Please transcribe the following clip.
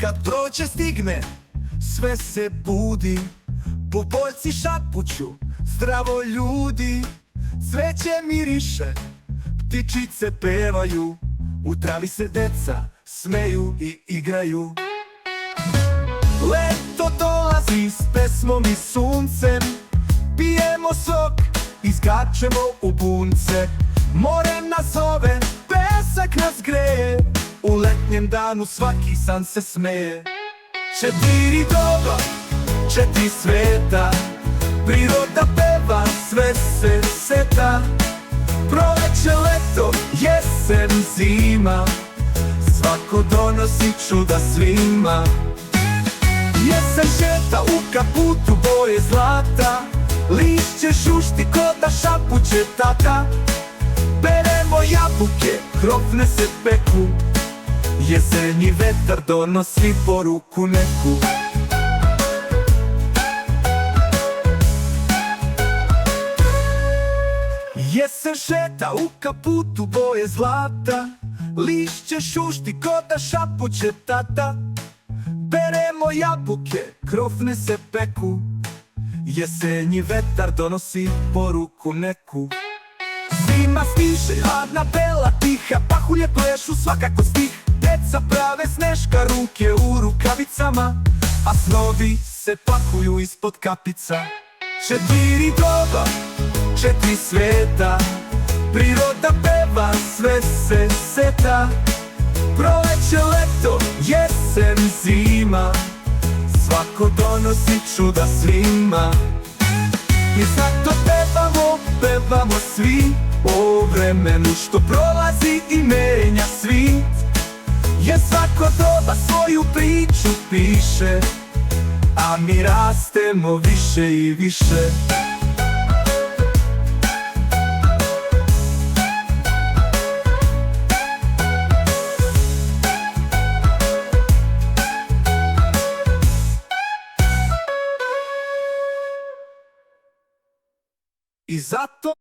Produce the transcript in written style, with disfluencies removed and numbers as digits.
kad prođe stigne, sve se budi. Pupoljci šapuću, zdravo ljudi. Cveće miriše, ptičice pevaju, u travi se deca smeju i igraju. Leto dolazi s pesmom i suncem, pijemo sok, izgačemo u bunce. More nas zove, pesak nas greje, u letnjem danu svaki san se smeje. 4 doba, 4 sveta, priroda peva, sve se seta. Proleće, leto, jesen, zima, svako donosi čuda svima. Jesen šeta u kaputu boje zlata, lišće šušti ko da šapuće tata. Beremo jabuke, krofne se peku, jesenji vetar donosi poruku neku. Jesen šeta u kaputu boje zlata, lišće šušti ko da šapuće tata. Beremo jabuke, krofne se peku, jesenji vetar donosi poruku neku. Zima stiže, hladna, bela, tiha, pahulje plešu svakako stih. Deca prave sneška, ruke u rukavicama, a snovi se pakuju ispod kapica. 4 doba, 4 sveta, priroda peva, sve se seta. Proleće, leto, jesen, zima, svako donosi čuda svima. I zato pevamo, pevamo svi o vremenu što prolazi i menja svit. Jer svako doba svoju priču piše, a mi rastemo više i više. I zato